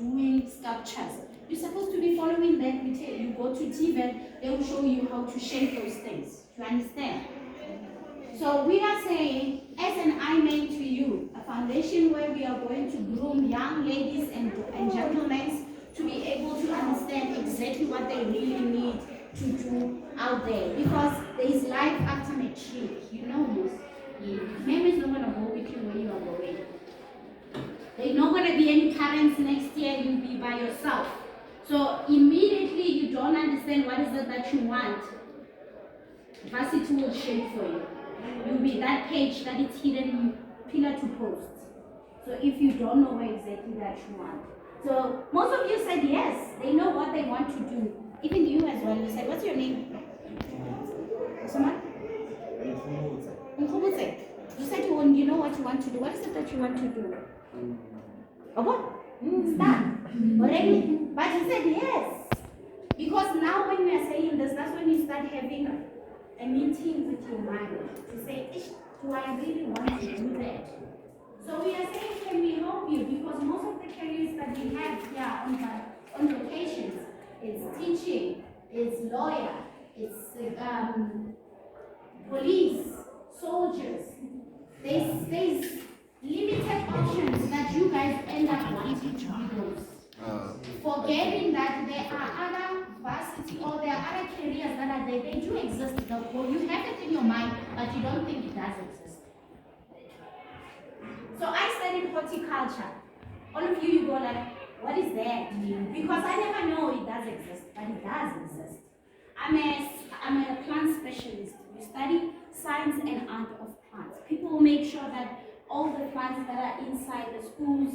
doing sculptures. You're supposed to be following that. You go to TVET, they will show you how to shape those things. Do you understand? So we are saying, as an I made to you, a foundation where we are going to groom young ladies and gentlemen to be able to understand exactly what they really need to do out there. Because there is life after matric. You know this. Name is not going to go with you when you are going. There are not going to be any parents next year. You'll be by yourself. So immediately you don't understand what is it that you want. Varsity will shape for you. You'll be that page that is hidden pillar to post. So if you don't know where exactly that you want. So most of you said yes. They know what they want to do. Even you as well. You said, what's your name? Someone? You said you know what you want to do. What is it that you want to do? Oh, what? Start. Already? But you said yes. Because now when we are saying this, that's when you start having a meeting with your mind to say, do I really want to do that? So we are saying, can we help you? Because most of the careers that we have here on locations, it's teaching, it's lawyer, it's police, soldiers. There's limited options that you guys end up wanting to do those. Forgetting that there are other varsity or there are other careers that are there. They do exist. You have it in your mind, but you don't think it does exist. So I studied horticulture. All of you go like, what is that? Because I never know it does exist, but it does exist. I'm a plant specialist. We study science and art of plants. People make sure that all the plants that are inside the schools,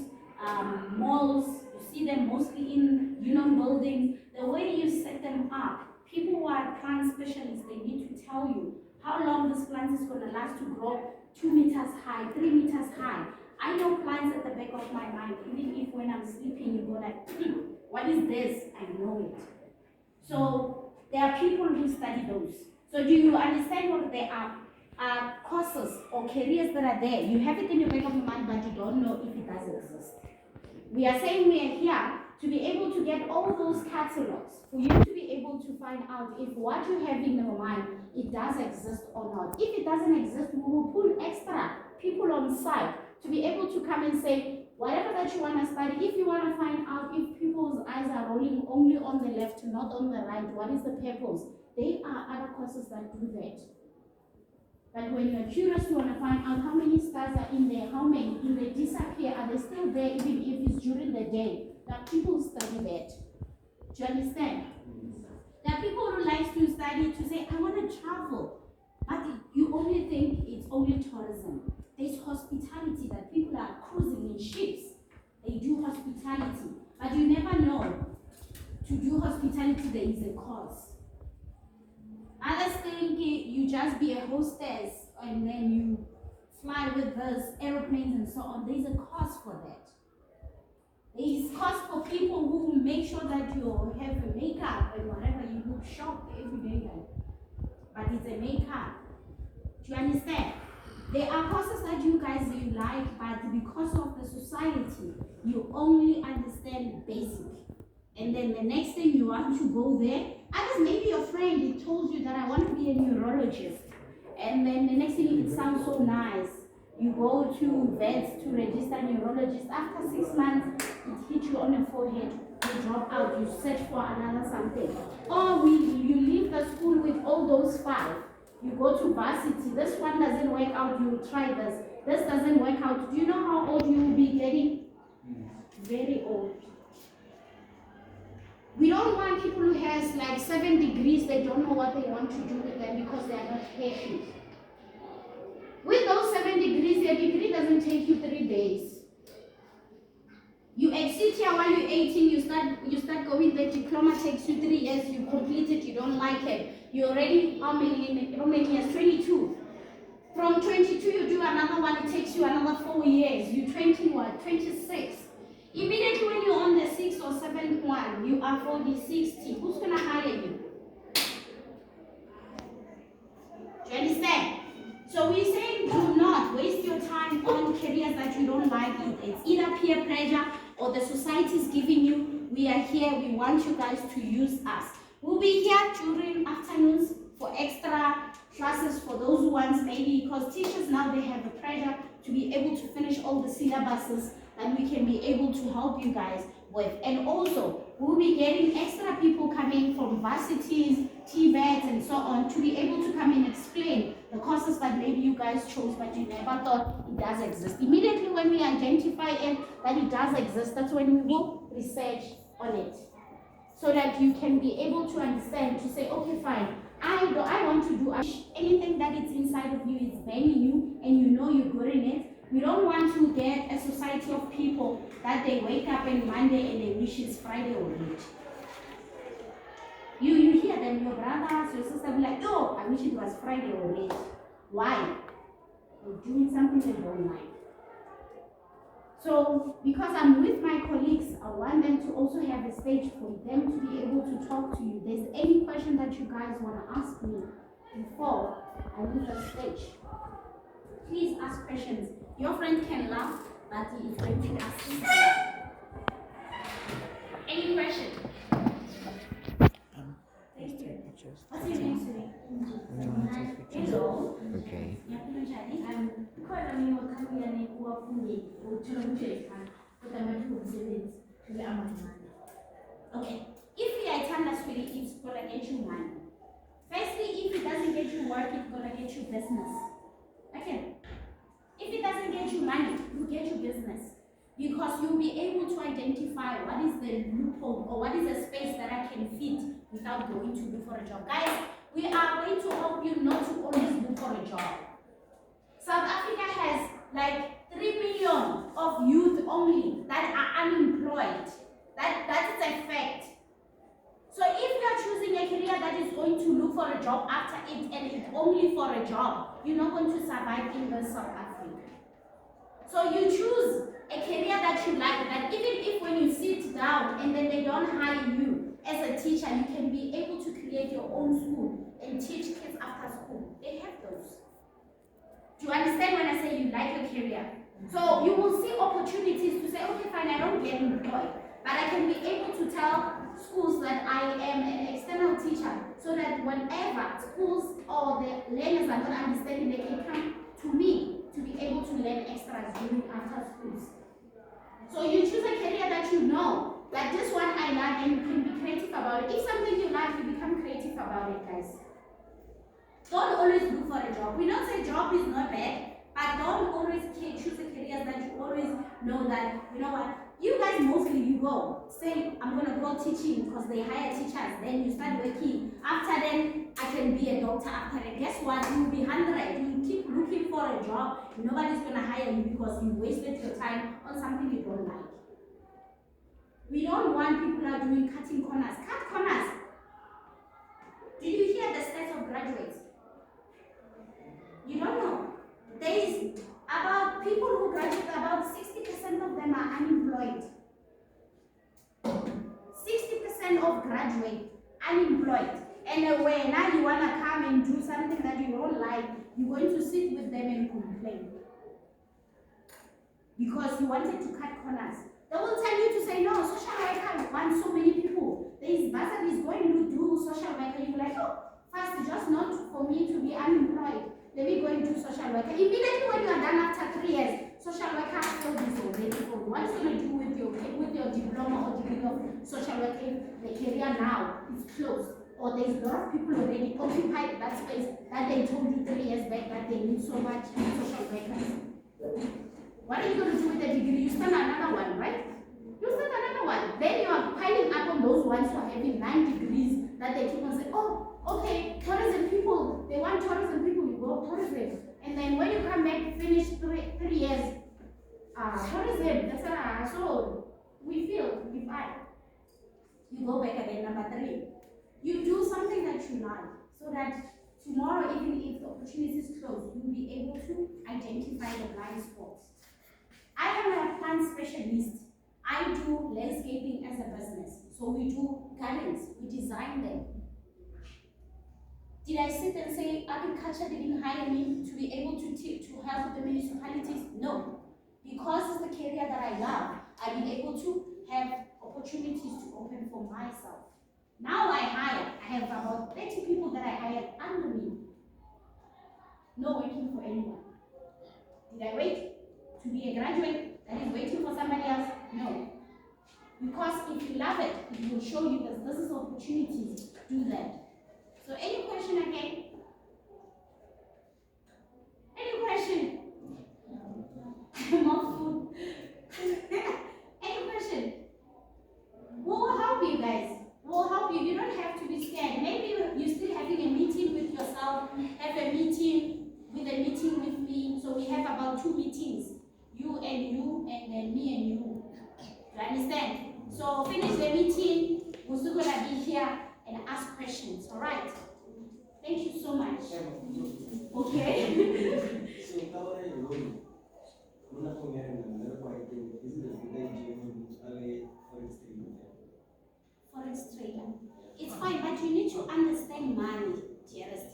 malls, you see them mostly in buildings, the way you set them up, people who are plant specialists, they need to tell you how long this plant is going to last to grow 2 meters high, 3 meters high. I know plants at the back of my mind, even if when I'm sleeping, you go like, what is this? I know it. So there are people who study those. So do you understand what they are? Courses or careers that are there. You have it in the back of your mind, but you don't know if it does exist. We are saying we are here to be able to get all those catalogs, for you to be able to find out if what you have in your mind, it does exist or not. If it doesn't exist, we will pull extra people on site to be able to come and say, whatever that you want to study, if you want to find out if people's eyes are rolling only on the left, not on the right, what is the purpose? There are other courses that do that. But when you're curious, you want to find out how many stars are in there, how many, if they disappear, are they still there even if it's during the day? There are people who study that. Do you understand? There are people who like to study to say, I want to travel. But you only think it's only tourism. There's hospitality, that people are cruising in ships. They do hospitality. But you never know. To do hospitality, there is a cost. Others think you just be a hostess and then you fly with those aeroplanes and so on. There's a cost for that. There is cost for people who will make sure that you have a makeup and whatever, you look sharp every day. But it's a makeup. Do you understand? There are courses that you guys you like, but because of the society, you only understand basic. And then the next thing you want to go there, others, maybe your friend, he told you that I want to be a neurologist. And then the next thing, it sounds so nice. You go to vets to register neurologist. After 6 months, it hits you on the forehead. You drop out. You search for another something. Or you leave the school with all those 5. You go to varsity. This one doesn't work out. You try this. This doesn't work out. Do you know how old you will be getting? Very old. We don't want people who has like 7 degrees, they don't know what they want to do with them because they are not happy. With those 7 degrees, your degree doesn't take you 3 days. You exit here while you're 18, you start going, the diploma takes you 3 years, you complete it, you don't like it. You already, how many years? 22. From 22, you do another one, it takes you another 4 years. You 21, 26. Immediately when you're on the 6th or 7th one, you are 40, 60. Who's going to hire you? Do you understand? So we're saying do not waste your time on careers that you don't like. It's either peer pressure or the society is giving we are here, we want you guys to use us. We'll be here during afternoons for extra classes for those ones, maybe because teachers now they have the pressure to be able to finish all the syllabuses that we can be able to help you guys with. And also, we'll be getting extra people coming from varsities, TVETs, and so on to be able to come and explain the courses that maybe you guys chose but you never thought it does exist. Immediately when we identify it that it does exist, that's when we will research on it. So that you can be able to understand, to say, okay, fine, I want to do anything that is inside of you is mainly you and you know you're good in it. We don't want to get a society of people that they wake up on Monday and they wish it's Friday already. You hear them, your brothers, your sister be like, oh, I wish it was Friday already. Why? You're doing something they don't like. So, because I'm with my colleagues, I want them to also have a stage for them to be able to talk to you. There's any question that you guys want to ask me before I leave the stage, please ask questions. Your friend can laugh, but he is going to ask you. Any question? Thank you. What's your name today? Hello. Okay. Okay. If the attendance really is gonna get you money. Firstly, if it doesn't get you work, it's gonna get you business. Okay. If it doesn't get you money, you get you business. Because you'll be able to identify what is the loophole or what is the space that I can fit without going to look for a job. Guys, we are going to help you not to always look for a job. South Africa has like 3 million of youth only that are unemployed. That is a fact. So if you are choosing a career that is going to look for a job after it and it's only for a job, you're not going to survive in South Africa. So you choose a career that you like, that even if when you sit down and then they don't hire you as a teacher, you can be able to create your own school and teach kids after school. They have those. Do you understand when I say you like your career? So you will see opportunities to say, okay, fine, I don't get employed, but I can be able to tell schools that I am an external teacher, so that whenever schools or the learners are not understanding, they can come to me to be able to learn extras during after schools. So you choose a career that you know, like this one I like, and you can be creative about it. If something you like, you become creative about it, guys. Don't always look for a job. We don't say job is not bad, but don't always choose a career that you always know that, you know what, you guys mostly you go, say, I'm going to go teaching because they hire teachers, then you start working. After then, I can be a doctor after then. Guess what? You'll be 100. You keep looking for a job, nobody's going to hire you because you wasted your time on something you don't like. We don't want people who are doing cutting corners. Cut corners. Do you hear the stats of graduates? You don't know. There is about people who graduate, about 60% of them are unemployed. 60% of graduate unemployed. And when now you want to come and do something that you don't like, you're going to sit with them and complain. Because you wanted to cut corners. They will tell you to say, no, social worker wants so many people. There is Botse is going to do social worker. You're like, oh, first, just not for me to be unemployed. Let me go into social worker. Immediately when you are done after 3 years, social worker field is already full. What is going to do with your diploma or degree of social worker? The career now is closed. Or there's a lot of people already occupied that space that they told you 3 years back that they need so much social workers. What are you going to do with the degree? You start another one, right? You start another one. Then you are piling up on those ones who are having 9 degrees that they keep on saying, oh, okay, tourism people, they want tourism people, you go tourism. And then when you come back, finish 3 years, tourism, that's so we feel, we fight. You go back again, number 3. You do something that you like, so that tomorrow, even if the opportunity is closed, you'll be able to identify the blind spots. I am a plant specialist. I do landscaping as a business. So we do gardens, we design them. Did I sit and say agriculture didn't hire me to be able to help the municipalities? No. Because it's the career that I love, I'll be able to have opportunities to for myself. Now I have about 30 people that I hired under me. No waiting for anyone. Did I wait to be a graduate that is waiting for somebody else? No. Because if you love it, it will show you that this is opportunities to do that. So any question again? Any question? More food. Any question? We will help you guys. We will help you. You don't have to be scared. Maybe you're still having a meeting with yourself. Have a meeting with me. So we have about 2 meetings. You and then me and you. You understand? So finish the meeting. We're still gonna be here and ask questions. All right? Thank you so much. Okay. Forex trader. It's fine, but you need to understand money, dearest.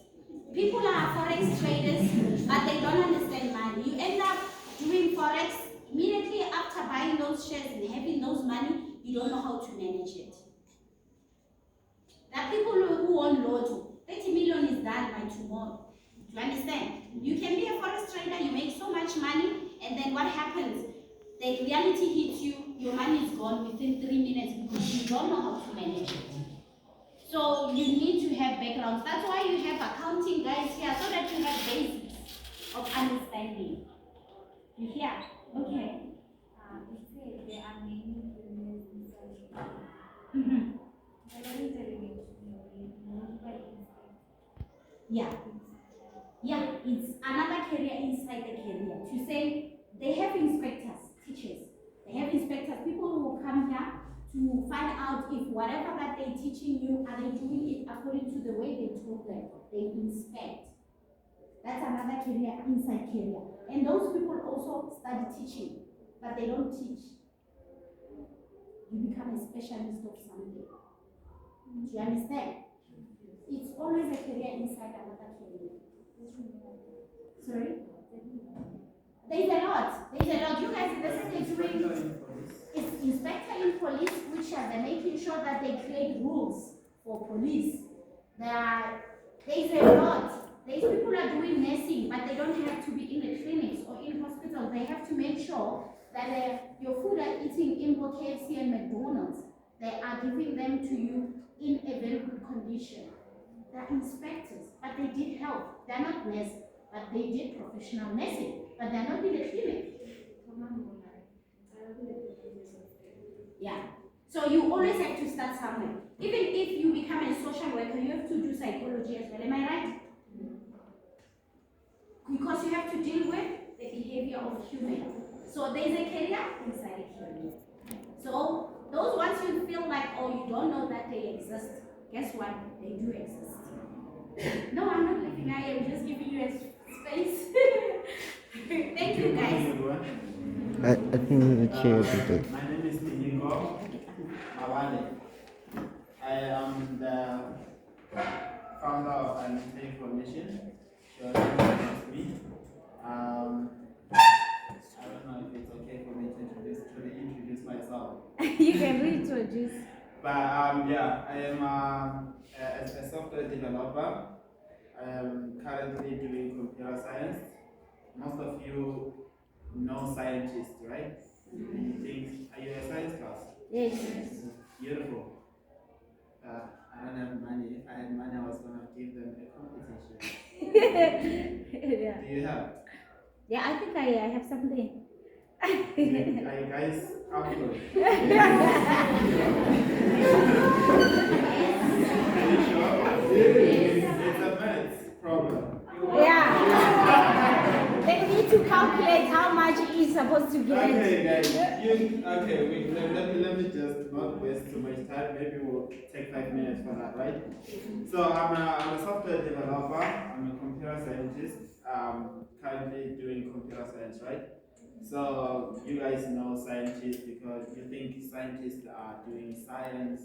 People are forex traders, but they don't understand money. You end up doing forex immediately after buying those shares and having those money. You don't know how to manage it. There are people who own lotto. 30 million is done by tomorrow. Do you understand? You can be a forex trader, you make so much money, and then what happens? The reality hits you, your money is gone within 3 minutes because you don't know how to manage it. So you need to have backgrounds. That's why you have accounting guys here, so that you have basics of understanding. You hear? Okay. It says there are many careers inside. Mm-hmm. Yeah. Yeah, it's another career inside the career. To say they have inspectors, teachers. They have inspectors, people who will come here to find out if whatever that they're teaching you, are they doing it according to the way they told them. They inspect. That's another career inside career. And those people also study teaching, but they don't teach. You become a specialist of something. Do you understand? It's always a career inside another career. Sorry? There's a lot. You guys in the secondary, it's inspector in police, which are they're making sure that they create rules for police. There's a lot. There's people who are doing nursing, but they don't have to be in the clinics or in hospitals. They have to make sure that your food are eating in both KFC and McDonald's. They are giving them to you in a very good condition. They're inspectors, but they did health. They're not nurses, but they did professional nursing, but they're not in the clinic. Yeah. So you always have to start somewhere. Even if you become a social worker, you have to do psychology as well. Am I right? Because you have to deal with the behavior of humans. So there's a career inside a career. So those ones you feel like, oh, you don't know that they exist. Guess what? They do exist. No, I'm not leaving. I am just giving you a space. Thank you, guys. I think the chair is good. My name is Tiniko Mawale. I am the founder of an information. She was with me. I don't know if it's okay for me to introduce myself. You can reintroduce. But yeah, I am a software developer. I am currently doing computer science. Most of you know scientists, right? And you think, are you a science class? Yes. Beautiful. I don't have money. If I had money, I was going to give them a competition. Yeah. Do you have? Yeah, I think I have something. Are you guys up for it? Are you sure? It's a math problem. Yeah. They need to calculate how much he's supposed to get. Okay, guys. Let me just not waste too much time. Maybe we'll take 5 minutes for that, right? So I'm a software developer. I'm a computer scientist. Currently doing computer science, right? So you guys know scientists because you think scientists are doing science.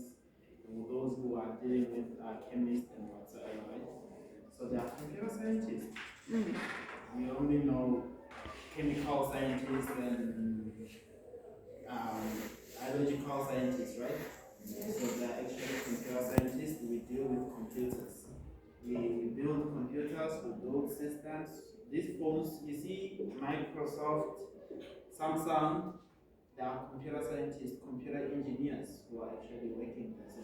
Those who are dealing with chemists and whatsoever, right? So they are computer scientists. We only know chemical scientists and biological scientists, right? So they are actually computer scientists. We deal with computers. We build computers, we build systems. These phones, you see, Microsoft, Samsung, they are computer scientists, computer engineers who are actually working there. So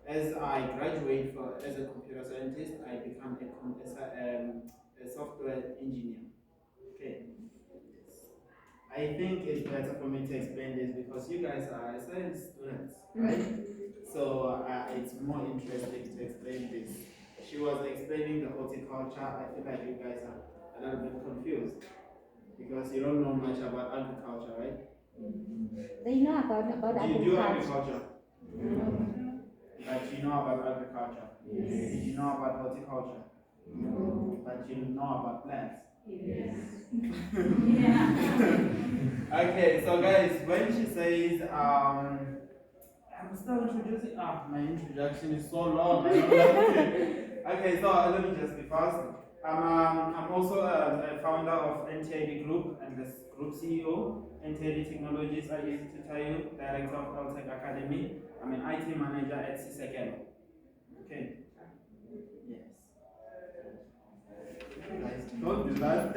as I graduate as a computer scientist, I become a software engineer. Okay. I think it's better for me to explain this because you guys are science students, right? So it's more interesting to explain this. She was explaining the horticulture. I feel like you guys are a little bit confused because you don't know much about agriculture, right? They know about Do you do agriculture. agriculture? But you know about agriculture. Did you know about horticulture? But you know about plants. Okay, so guys, when she says I'm still introducing. My introduction is so long. I don't know. Okay, so let me just be fast. I'm also a founder of NTID Group and the group CEO. NTID Technologies, I used to tell you, director of Altec Academy. I'm an IT manager at Secondary. Okay. Yes. Guys, don't do that.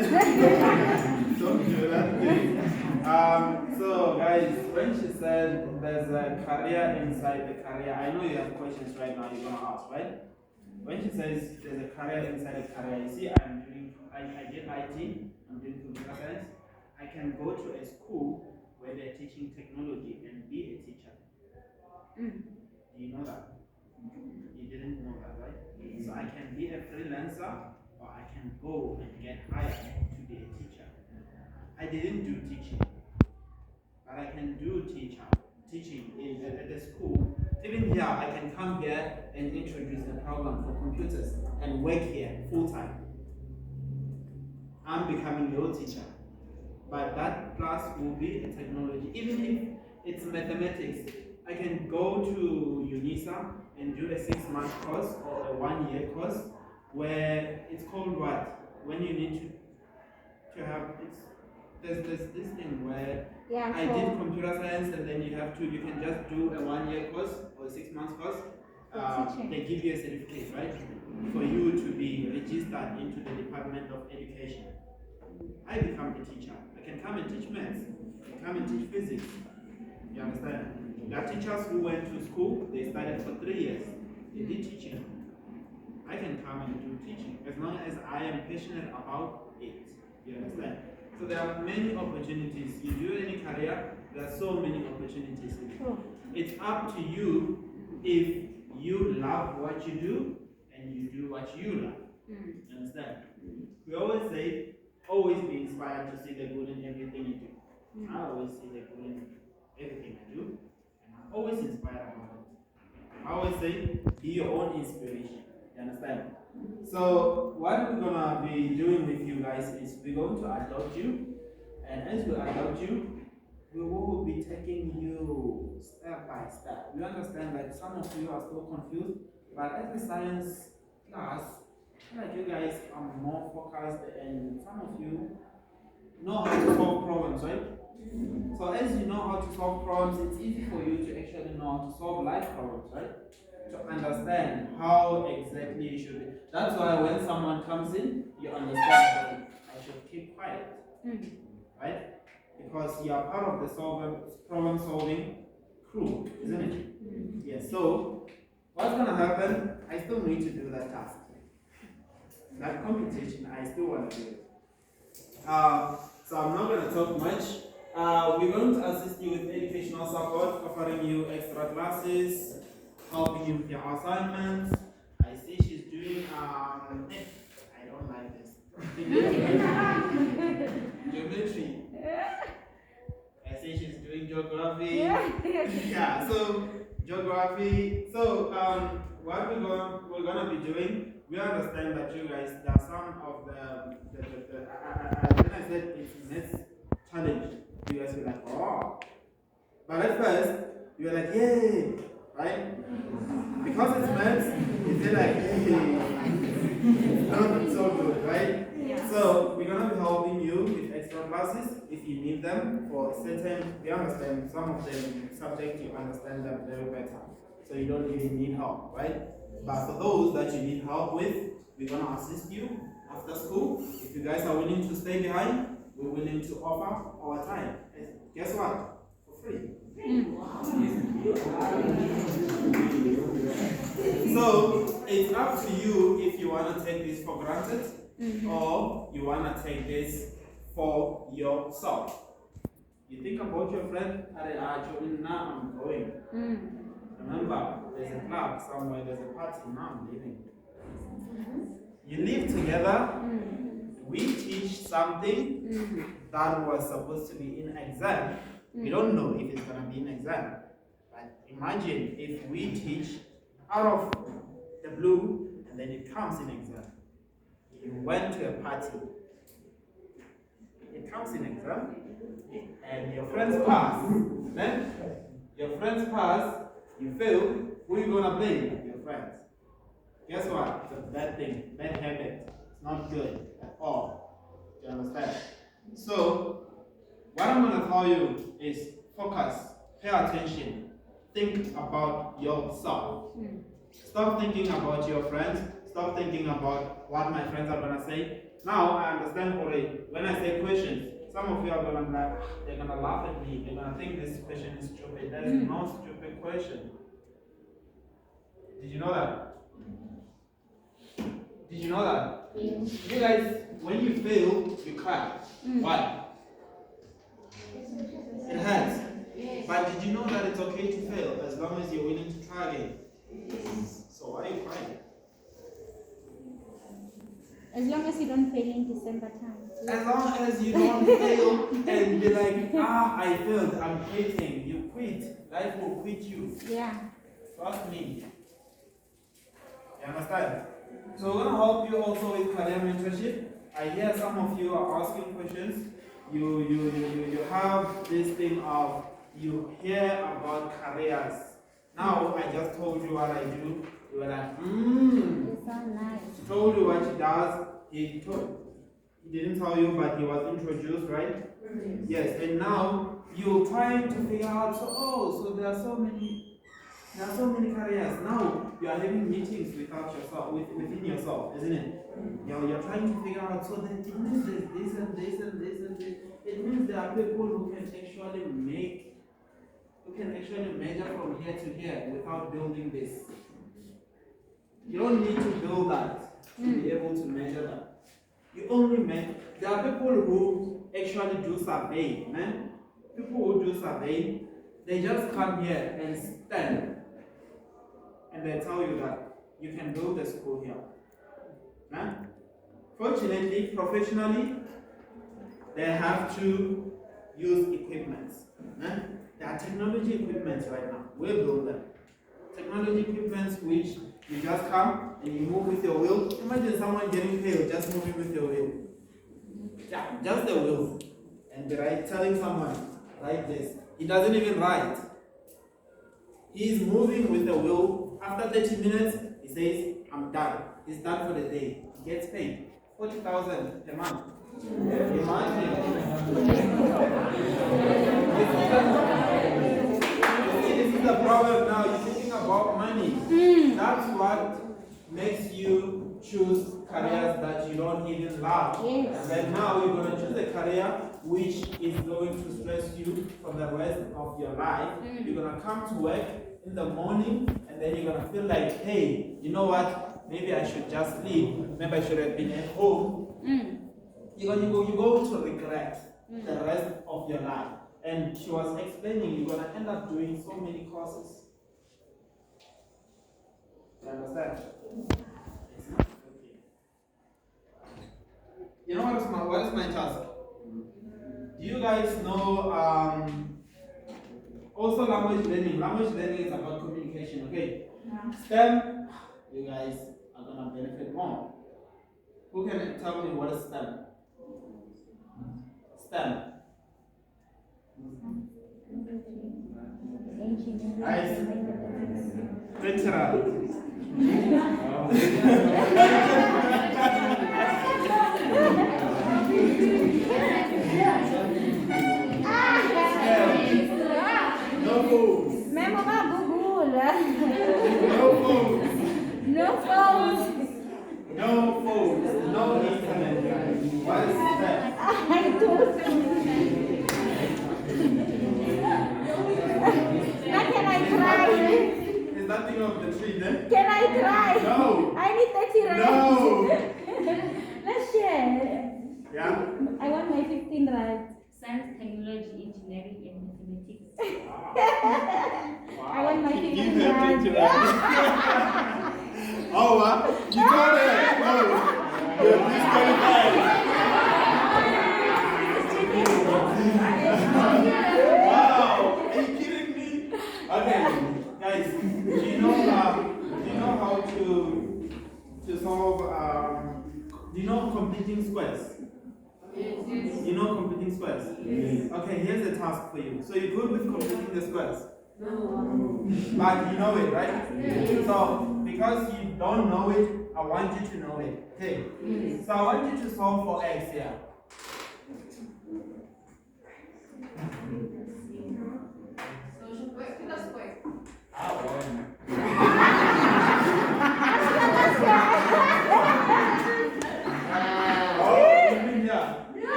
Don't do that, please. So guys, when she said there's a career inside the career, I know you have questions right now you're gonna ask, right? When she says there's a career inside a career, you see I did IT, I'm doing computer science. I can go to a school where they're teaching technology and be a teacher. Do you know that? You didn't know that, right? So I can be a freelancer or I can go and get hired to be a teacher. I didn't do teaching, but I can do teaching at the school. Even here, I can come here and introduce a program for computers and work here full time. I'm becoming your teacher, but that class will be a technology. Even if it's mathematics, I can go to UNISA and do a 6-month course or a 1-year course where it's called what? When you need to have there's this thing where I did computer science and then you can just do a 1-year course or a 6-month course. They give you a certificate, right? For you to be registered into the Department of Education. I become a teacher. I can come and teach maths. I can come and teach physics. You understand? There are teachers who went to school, they studied for 3 years. They did teaching. I can come and do teaching as long as I am passionate about it. You understand? So there are many opportunities. You do any career, there are so many opportunities. It's up to you if you love what you do and you do what you love. You understand? We always say, always be inspired to see the good in everything you do. I always see the good in everything I do, and I'm always inspired about it. I always say, be your own inspiration. You understand? So what we're gonna be doing with you guys is we're going to adopt you, and as we adopt you, we will be taking you step by step. We understand that some of you are still confused, but as a science class, I feel like you guys are more focused, and some of you know how to solve problems, right? So as you know how to solve problems, it's easy for you to actually know how to solve life problems, right? To understand how exactly you should be. That's why when someone comes in, you understand that I should keep quiet, right? Because you are part of the problem solving crew, isn't it? Yes. So what's gonna happen? I still need to do that task. That computation, I still want to do it. So I'm not going to talk much. We're going to assist you with educational support, offering you extra classes, helping you with your assignments. I see she's doing, I don't like this. Geometry. I see she's doing geography. Yeah, so geography. So what we're gonna be doing, we understand that you guys, there are some of when I said it's next challenge, you guys were like, oh. But at first, you were like, yay, right? Because it's maths, you feel like, yay. Not so good, right? Yeah. So we're gonna be helping you with extra classes if you need them for certain. We understand some of them subject you understand them very better, so you don't even need help, right? But for those that you need help with, we're gonna assist you after school. If you guys are willing to stay behind, we're willing to offer our time. And guess what? For free. So it's up to you if you want to take this for granted or you want to take this for yourself. You think about your friend, now I'm going. Remember, there's a club somewhere, there's a party, now I'm leaving. You live together, we teach something that was supposed to be in exam. We don't know if it's going to be in exam. But imagine if we teach out of the blue and then it comes in exam. You went to a party, it comes in exam, and your friends pass. Then your friends pass, you fail, who are you gonna blame? Your friends. Guess what? It's a bad thing, bad habit. It's not good at all. Do you understand? So what I'm gonna tell you is focus, pay attention, think about yourself. Stop thinking about your friends. Stop thinking about what my friends are gonna say. Now I understand already. When I say questions, some of you are gonna be like, they're gonna laugh at me. They're gonna think this question is stupid. That is not a stupid question. Did you know that? Did you know that? You guys, when you fail, you cry. Why? It hurts. But did you know that it's okay to fail as long as you're willing to try again? So why are you crying? As long as you don't fail in December time. As long as you don't fail and be like, I failed, I'm quitting. You quit. Life will quit you. Yeah. Trust me. You understand? So we're gonna help you also with career mentorship. I hear some of you are asking questions. You have this thing of you hear about careers. Now I just told you what I do. You were like, You sound nice. He told you what he does. He didn't tell you, but he was introduced, right? Yes. And now you're trying to figure out. So there are so many careers. Now you are having meetings within yourself, isn't it? You're trying to figure out. So then it means there's this and this and this and this. It means there are people who can actually measure from here to here without building this. You don't need to build that to be able to measure that. You only there are people who actually do survey, man. People who do survey, they just come here and stand and they tell you that you can build a school here. Man. Fortunately, professionally, they have to use equipment. Man. There are technology equipments right now. We build them. Technology equipments which you just come and you move with your wheel. Imagine someone getting paid just moving with your wheel. Yeah, just the wheel. And telling someone, write this. He doesn't even write. He's moving with the wheel. After 30 minutes, he says, I'm done. He's done for the day. He gets paid 40,000 a month. This is the problem now. You're thinking about money. That's what makes you choose careers that you don't even love. Yes. And now you're going to choose a career which is going to stress you for the rest of your life. You're going to come to work in the morning and then you're going to feel like, hey, you know what? Maybe I should just leave. Maybe I should have been at home. You're going to regret the rest of your life. And she was explaining you're going to end up doing so many courses. You understand? Okay. You know what is my task? Do you guys know also language learning? Language learning is about communication, okay? STEM, you guys are going to benefit more. Who can tell me what is STEM? STEM. Guys, Natural. No fools. Mesmo uma bugula. No fools. No phones. No fools. No internet. What is that? I don't. Now can I try? Is that thing of the tree then? Can I try? No. I need 30 rand. No. Let's share. Yeah? I want my 15 rand. Science, technology, engineering, and mathematics. I want my 15 Give her rand. 20 rand. Oh, what? You got it. No. You're disqualified. Wow. Are you kidding me? Okay, guys. Do you know how to solve do you know completing squares? You know completing squares? Okay, here's a task for you. So you're good with completing the squares? No. But you know it, right? So because you don't know it, I want you to know it. Okay. So I want you to solve for x here.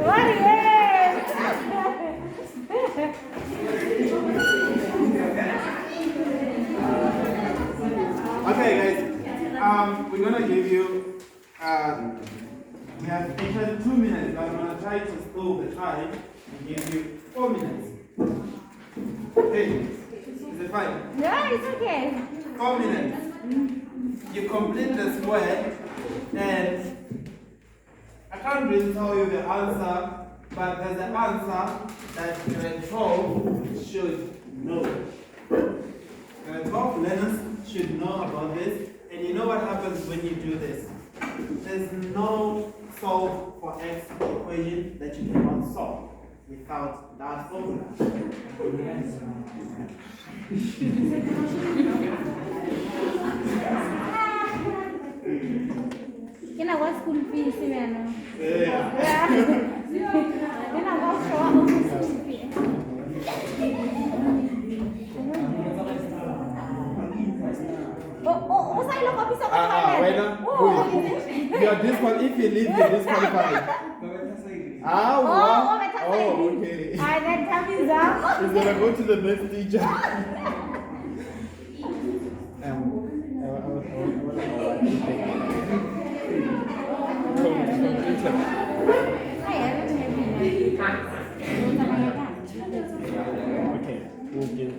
What is Okay, guys. We're gonna give you. We have taken 2 minutes, but I'm gonna try to slow the time and give you 4 minutes. Okay, is it fine? No, it's okay. 4 minutes. You complete the square, and I can't really tell you the answer, but there's an answer that grade 12 should know. Grade 12 learners should know about this, and you know what happens when you do this? There's no solve for x equation that you cannot solve without that formula. Can I watch school fees, man? Yeah. Can I watch school fees? Oh, saya lo kopi sama Wait now. You are disqualified. If you leave, you're disqualified. Oh, Okay. I then tell me that. He's gonna go to the next teacher. Okay, we'll give.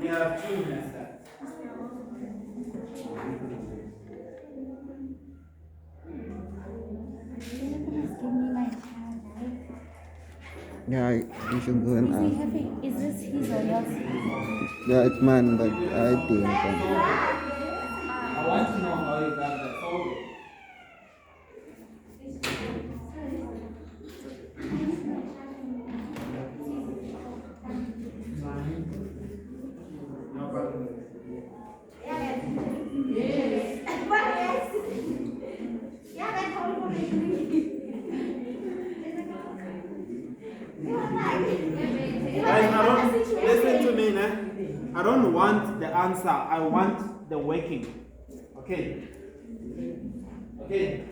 You have 2 minutes left. Yeah, you should go and ask. Is this his or yours? Yeah, it's mine, but I think. I want to know how you got that solved. No problem. Guys, listen to me, nah? I don't want the answer, I want the working. Okay? Okay?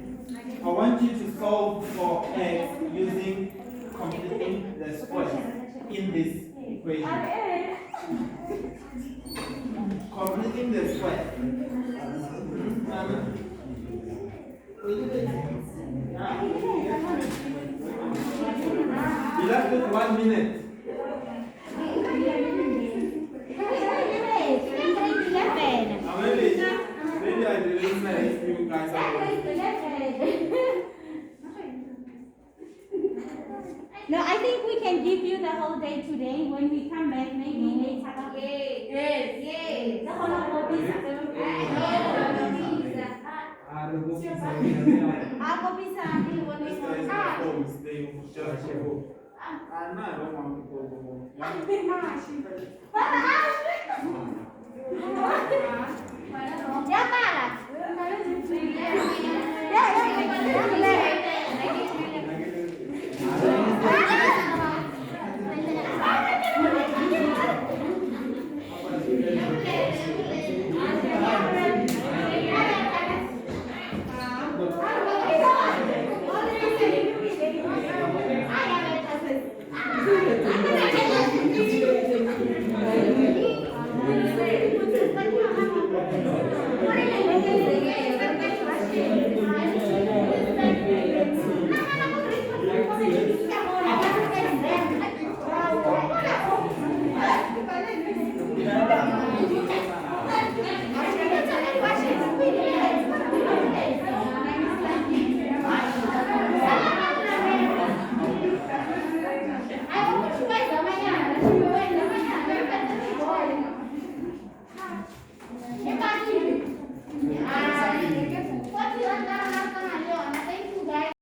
I want you to solve for x using completing the square in this equation. Completing the square. You left it 1 minute. give you the whole day today. When we come back, maybe later. Yes. The whole of hobbies. This guy is the phones, they just go home. No, I don't want to go home. Yeah? Yeah,